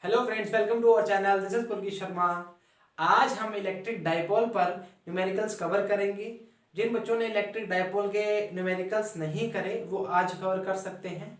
Hello friends, welcome to our channel. This is Pulki Sharma. आज हम electric dipole पर numericals cover करेंगे। जिन बच्चों ने इलेक्ट्रिक डाइपोल के न्यूमेरिकल्स नहीं करे वो आज कवर कर सकते हैं।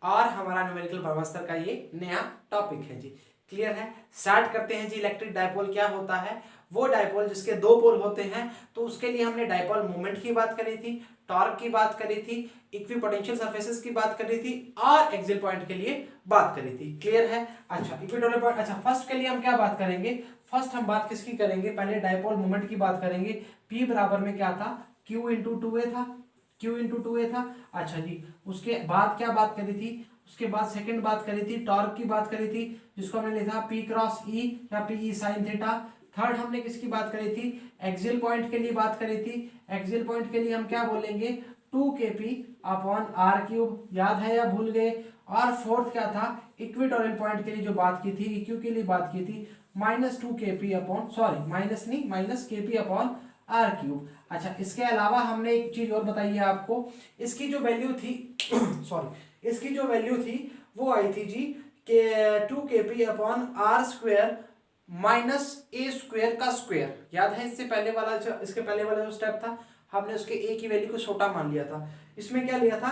और हमारा न्यूमेरिकल ब्रह्मास्त्र का ये नया टॉपिक है जी। क्लियर है? स्टार्ट करते हैं जी। इलेक्ट्रिक डाइपोल क्या होता है? वो डाइपोल जिसके दो पोल होते हैं, तो उसके लिए हमने डाइपोल मोमेंट की बात करी थी, टॉर्क की बात करी थी, इक्विपोटेंशियल सरफेसेस की बात करी थी और एक्सियल पॉइंट के लिए बात करी थी। क्लियर है? अच्छा, इक्विटोरियल पॉइंट। अच्छा, फर्स्ट के लिए हम क्या बात करेंगे? फर्स्ट हम बात किसकी करेंगे? पहले डाइपोल मोमेंट की बात करेंगे। P बराबर में क्या था? Q इंटू टू ए था। Q इंटू टू ए था। अच्छा जी, उसके बाद क्या बात करी थी? उसके बाद सेकंड बात करी थी, टॉर्क की बात करी थी, जिसको हमने लिखा P क्रॉस E या PE साइन थीटा। थर्ड हमने किसकी बात करी थी? एक्सियल पॉइंट के लिए बात करी थी। एक्सियल पॉइंट के लिए हम क्या बोलेंगे? 2kp upon are cube. याद है या भूल गए? और फोर्थ क्या था? इक्वेटोरियल पॉइंट के लिए जो बात की थी, इक्यू के लिए बात की थी, -2kp अपॉन, सॉरी माइनस नहीं, -kp अपॉन आर क्यूब। अच्छा, इसके अलावा हमने एक चीज और बताई है आपको। इसकी जो वैल्यू थी सॉरी, इसकी जो वैल्यू थी वो आई थी जी के 2kp upon r square minus a square का स्क्वेयर। याद है? इससे पहले वाला जो, इसके पहले वाला जो स्टेप था, हमने उसके ए की वैल्यू को छोटा मान लिया था। इसमें क्या लिया था?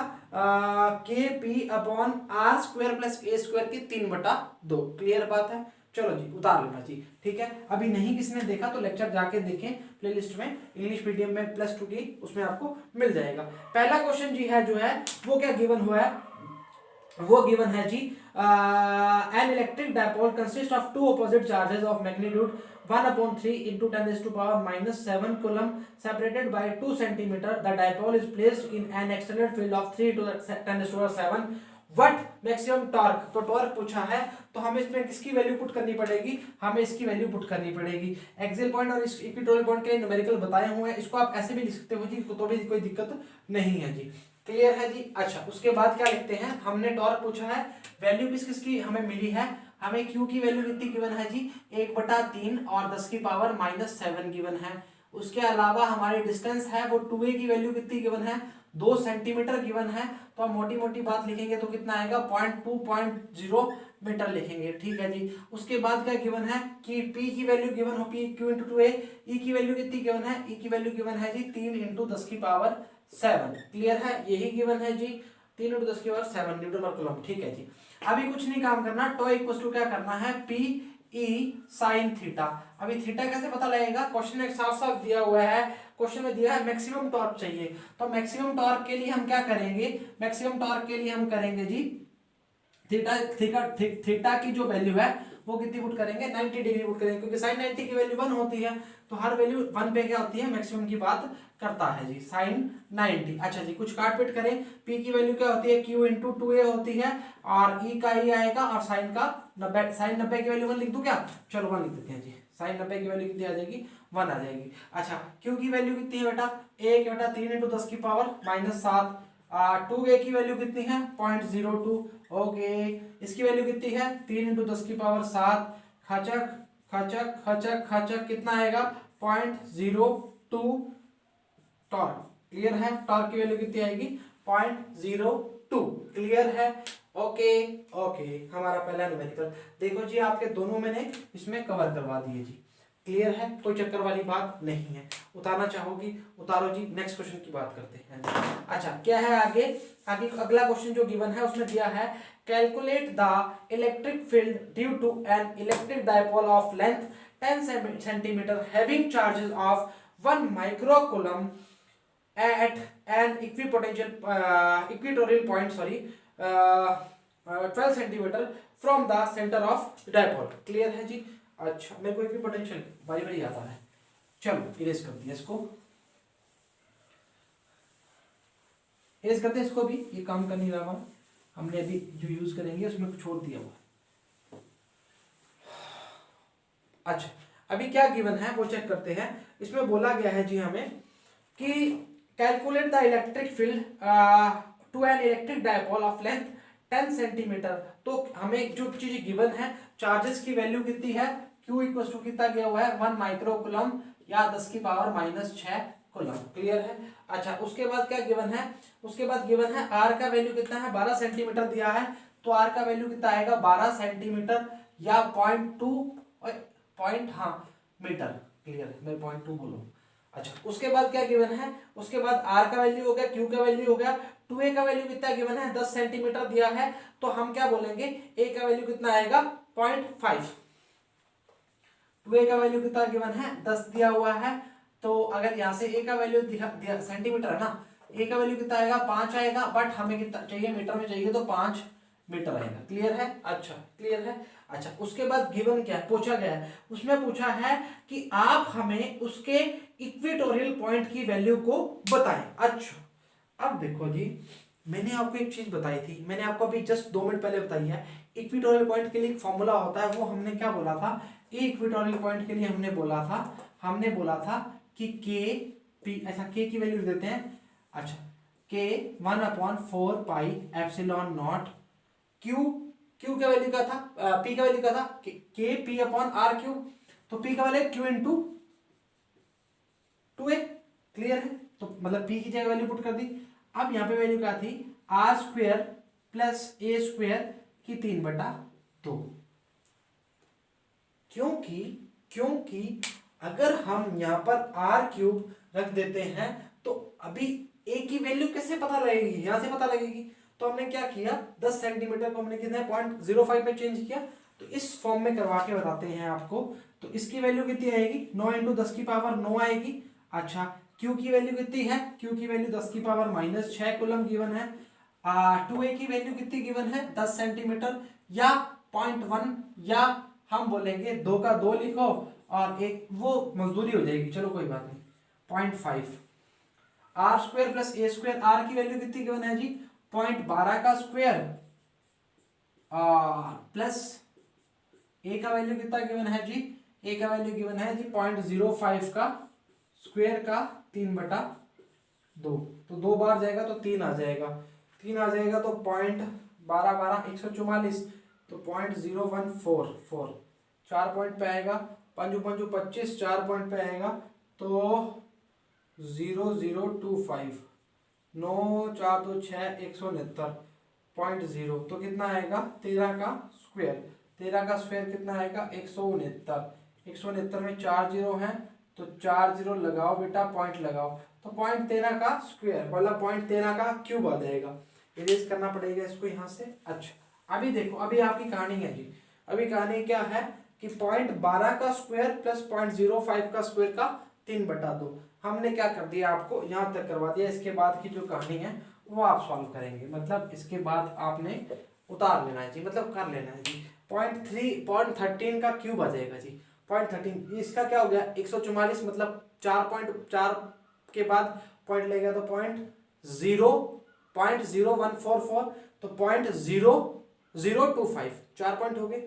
K p upon r square plus a square की 3/2। क्लियर बात है? चलो जी, उतार लेना जी। ठीक है, अभी नहीं किसने देखा तो लेक्चर जाके देखें, प्लेलिस्ट में इंग्लिश मीडियम में +2 की, उसमें आपको मिल जाएगा। पहला क्वेश्चन जी है जो है वो क्या गिवन हुआ है? वो गिवन है जी, an electric dipole consist of two opposite charges of magnitude 1/3 into 10⁻⁷ coulomb separated by 2 centimeter. The dipole is placed in an extended field of 3 to 10⁻⁷. What maximum torque? तो टॉर्क पूछा है, तो हमें इसमें किसकी वैल्यू पुट करनी पड़ेगी? हमें इसकी वैल्यू पुट करनी पड़ेगी। एक्सियल पॉइंट और इक्वेटोरियल पॉइंट के न्यूमेरिकल बताए हुए हैं, इसको आप ऐसे भी लिख सकते हो जी, तो भी कोई दिक्कत नहीं है जी। क्लियर है जी? अच्छा, उसके बाद क्या लिखते हैं? हमने टॉर्क पूछा है, वैल्यू किस किस की हमें मिली है? हमें Q की वैल्यू कितनी गिवन है जी? 1/3 और 10⁻⁷ गिवन है। उसके अलावा हमारी डिस्टेंस है वो 2a की वैल्यू कितनी गिवन है? 2 सेंटीमीटर गिवन है। तो हम मोटी मोटी बात लिखेंगे तो कितना आएगा? 0.2 मीटर लिखेंगे। ठीक है जी। उसके बाद क्या गिवन है कि P की वैल्यू गिवन हो P Q into 2a। E की वैल्यू कितनी गिवन है? E की वैल्यू गिवन है जी 3 इंटू 10⁻⁷। क्लियर है? यही गिवन है जी, 3 इंटू 10⁻⁷, न्यूटन और कूलम। ठीक है जी। अभी कुछ नहीं काम करना, टो इक्वल टू क्या करना है? P E sine theta. अभी थीटा कैसे पता लगेगा? क्वेश्चन में साफ साफ दिया हुआ है, क्वेश्चन में दिया है मैक्सिमम टॉर्क चाहिए। तो मैक्सिमम टॉर्क के लिए हम क्या करेंगे? मैक्सिमम टॉर्क के लिए हम करेंगे जी थीटा थीटा थीटा की जो वैल्यू है वो कितनी पुट करेंगे? 90 डिग्री पुट करेंगे, क्योंकि साइन 90 की वैल्यू 1 होती है, तो हर वैल्यू 1 पे क्या होती है? मैक्सिमम की बात करता है जी, साइन 90। अच्छा जी, कुछ काट पीट करें। P की वैल्यू क्या होती है? Q इंटू 2a होती है, और E का E आएगा, और साइन का 90, साइन 90 की वैल्यू 1 लिख दूं क्या? चलो 1 लिख देते हैं जी। साइन 90 की वैल्यू कितनी आ जाएगी? 1 आ जाएगी। अच्छा, Q की वैल्यू कितनी है बेटा? 1/3 इंटू 10⁻⁷। 2a की वैल्यू कितनी है? 0.02। ओके, इसकी वैल्यू कितनी है? 3 इंटू 10⁻⁷। खचक खचक खचक खचक, कितना आएगा? 0.02 टॉर्क। क्लियर है? टॉर्क की वैल्यू कितनी आएगी? 0.02। क्लियर है? ओके ओके, हमारा पहला न्यूमेरिकल देखो जी, आपके दोनों मैंने इसमें कवर करवा दिए जी। क्लियर है? कोई चक्कर वाली बात नहीं है। उतारना चाहोगी उतारो जी। नेक्स्ट क्वेश्चन की बात करते हैं। अच्छा, क्या है आगे? आगे अगला क्वेश्चन जो गिवन है उसमें दिया है, calculate the electric field due to an electric dipole of length 10 centimetre having charges of 1 microcoulomb at an equatorial point, 12 centimetre from the centre of dipole. Clear है जी? अच्छा, मेरे को इक्विपोटेंशियल बारी बारी आता है। चलो इरेज कर दिया इसको, इरेज करते हैं इसको भी, ये काम कर नहीं रहा हमारा। हमने अभी जो यूज करेंगे उसमें कुछ छोड़ दिया हुआ। अच्छा, अभी क्या गिवन है वो चेक करते हैं। इसमें बोला गया है जी हमें कि calculate the electric field to an electric dipole of length 10 centimetre. तो हमें जो चीज गिवन है, चार्जेस की वैल्यू कितनी है? Q इक्वल टू कितना गया हुआ है? 1 माइक्रोकूलम या 10⁻⁻6 कूलम। क्लियर है? अच्छा, उसके बाद क्या गिवन है? उसके बाद गिवन है R का वैल्यू कितना है? 12 सेंटीमीटर दिया है, तो R का वैल्यू कितना आएगा? 12 सेंटीमीटर या 0.2 हाँ मीटर, क्लियर है, मैं 0.2 बोलूँ। अच्छा उसके बाद क्या गिवन है, उसके बाद r का वैल्यू हो गया, q का वैल्यू हो गया, 2a का वैल्यू कितना गिवन है 10 सेंटीमीटर दिया है, तो हम क्या बोलेंगे a का वैल्यू कितना आएगा 0.5, 2a का वैल्यू कितना गिवन है 10 दिया हुआ है, तो अगर यहाँ से a का वैल्यू दिया सेंटीमीटर है ना, a का वैल्यू कितना आएगा 5 आएगा, बट हमें कितना चाहिए मीटर में चाहिए, तो 5 मीटर आएगा, क्लियर है। अच्छा क्लियर है। अच्छा उसके बाद गिवन क्या है, पूछा गया है, उसमें पूछा है कि आप हमें उसके इक्वेटोरियल पॉइंट की वैल्यू को बताएं। अच्छा अब देखो जी, मैंने आपको एक चीज बताई थी, मैंने आपको अभी जस्ट 2 मिनट पहले बताई है, इक्वेटोरियल पॉइंट के लिए एक फॉर्मूला होता है, वो हमने क्या बोला था, इक्वेटोरियल पॉइंट के लिए हमने बोला था कि के पी, अच्छा के की वैल्यू देते हैं, अच्छा के 1/4 pi epsilon not Q, Q का वैल्यू क्या था, पी का वैल्यू क्या था k p upon are Q, तो पी का value Q into 2a, clear है, तो मतलब पी की जगह वैल्यू पुट कर दी। अब यहाँ पे वैल्यू क्या थी r square plus a square की 3/2, क्योंकि अगर हम यहाँ पर आर क्यूब रख देते हैं तो अभी ए की वैल्यू कैसे पता लगेगी, यहां से पता लगेगी, तो हमने क्या किया 10 सेंटीमीटर को हमने कितने 0.05 में चेंज किया, तो इस फॉर्म में करवा के बताते हैं आपको। तो इसकी वैल्यू कितनी आएगी 9 × 10 की पावर 9 आएगी। अच्छा क्यू की वैल्यू कितनी है, क्यू की वैल्यू 10 की पावर -6 कूलम गिवन है। 2a की वैल्यू कितनी गिवन है 10 सेंटीमीटर या 0.1, या हम बोलेंगे 2 का 2 लिखो और एक वो मजदूरी हो जाएगी, चलो कोई बात नहीं 0.5। R square plus a square, r की वैल्यू कितनी गिवन है जी 0.12 का स्क्वायर प्लस ए का वैल्यू कितना गिवन है जी, ए का वैल्यू गिवन है जी 0.05 का स्क्वायर का 3/2, तो 2 बार जाएगा तो 3 आ जाएगा, 3 आ जाएगा तो 0.12 144, तो 0.0144, 4 पॉइंट पे आएगा, 5 × 5 25, 4 पॉइंट पे आएगा तो 0025, 9 4 2 6 169.0, तो कितना आएगा 13 का स्क्वायर, 13 का स्क्वायर कितना आएगा 169, 169 में 4 जीरो हैं तो 4 जीरो लगाओ बेटा, पॉइंट लगाओ, तो 0.13 का स्क्वायर मतलब 0.13 का क्यूब आ जाएगा, इरेज करना पड़ेगा इसको यहाँ से। अच्छा अभी देखो, अभी आपकी कहानी है जी, अभी कहानी क्या है कि 0.12 का स्क्वायर प्लस 0.05 का स्क्वायर का 3/2, हमने क्या कर दिया आपको यहाँ तक करवा दिया, इसके बाद की जो कहानी है वो आप सॉल्व करेंगे, मतलब इसके बाद आपने उतार लेना है जी, मतलब कर लेना है जी। 0.13 का क्यूब आ जाएगा जी, 0.13, इसका क्या हो गया 144, मतलब 4.4 के बाद पॉइंट लगेगा तो 0.0144, तो 0.0025, 4 पॉइंट हो गए,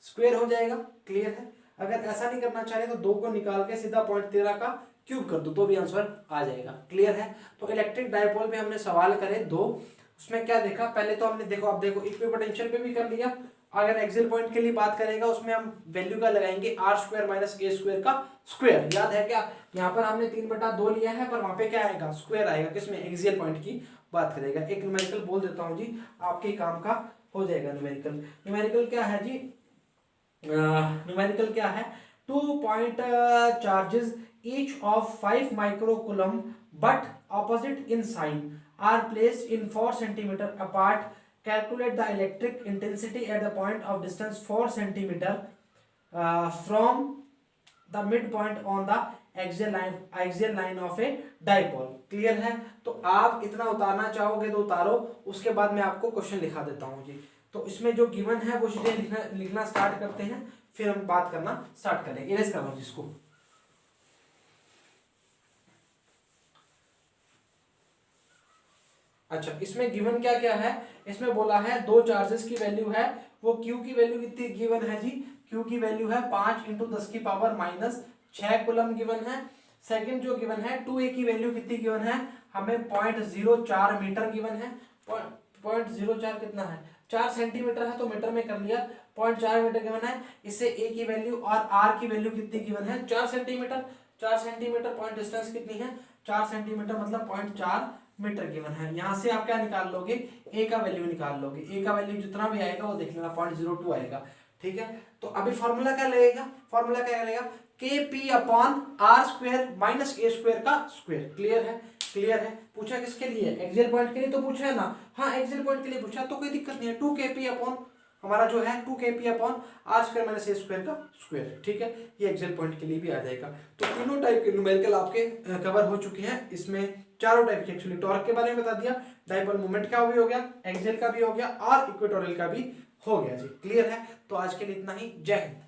स्क्वायर हो जाएगा, क्लियर है। अगर ऐसा नहीं करना चाहे तो 2 को निकाल के सीधा 0.13 का क्यूब कर दो तो भी आंसर आ जाएगा, क्लियर है। तो इलेक्ट्रिक डायपोल पे हमने सवाल करे 2, उसमें क्या देखा, पहले तो हमने देखो, अब देखो इक्विपोटेंशियल पे भी कर लिया, अगर एक्सियल पॉइंट के लिए बात करेगा उसमें हम वैल्यू का लगाएंगे r square minus a square का स्क्वायर, याद है क्या, यहाँ पर हमने 3/2 लिया है, पर वहां पे क्या आएगा स्क्वायर आएगा, किसमें एक्सियल पॉइंट की बात करेगा। एक न्यूमेरिकल बोल देता हूँ जी, आपके काम का हो जाएगा न्यूमेरिकल। न्यूमेरिकल क्या है जी, न्यूमेरिकल क्या है, 2 point charges each of 5 microcoulomb but opposite in sign are placed in 4 centimeter apart. Calculate the electric intensity at the point of distance 4 centimeter from the midpoint on the axial line of a dipole. Clear है, तो आप इतना उतारना चाहोगे तो उतारो, उसके बाद मैं आपको क्वेश्चन लिखा देता हूँ जी। तो इसमें जो गिवन है वो चीजें लिखना स्टार्ट करते हैं, फिर हम बात करना स्टार्ट करेंगे। इरेज कर लो जिसको। अच्छा इसमें गिवन क्या क्या है, इसमें बोला है 2 चार्जेस की वैल्यू है, वो क्यू की वैल्यू कितनी गिवन है जी, क्यू की वैल्यू है 5 × 10 की पावर -6 कूलम गिवन है। सेकंड जो गिवन है 2a की वैल्यू कितनी गिवन है, हमें 0.04 मीटर गिवन है, 0.04 कितना है 4 सेंटीमीटर है, तो मीटर में कर लिया, 0.4 मीटर गिवन है। इससे a की वैल्यू और r की वैल्यू कितनी गिवन है 4 सेंटीमीटर, 4 सेंटीमीटर पॉइंट डिस्टेंस कितनी है 4 सेंटीमीटर, मतलब 0.4 मीटर गिवन है। यहाँ से आप क्या निकाल लोगे, ए का वैल्यू निकाल लोगे, ए का वैल्यू जितना भी आएगा वो देख लेना 0.02 आएगा, ठीक है, तो अभी फॉर्मूला क्या लगेगा, फॉर्मूला क्या लगेगा, k p upon r square minus a square का स्क्वायर। क्लियर है, क्लियर है। पूछा किसके लिए, एक्सियल पॉइंट के लिए तो पूछा है ना, हाँ एक्सियल पॉइंट के लिए पूछा तो कोई दिक्कत नहीं है। 2kp अपॉन हमारा जो है 2kp upon r square minus a square का स्क्वायर, ठीक है, ये एक्सियल पॉइंट के लिए भी आ जाएगा। तो तीनों टाइप के न्यूमेरिकल आपके कवर हो चुके हैं। इसमें चारों टाइप के, एक्चुअली टॉर्क के बारे में बता दिया, डाइपोल मोमेंट का भी हो गया, एक्सियल का भी हो गया और इक्वेटोरियल का भी हो गया जी। क्लियर है, तो आज के लिए इतना ही। जय हिंद।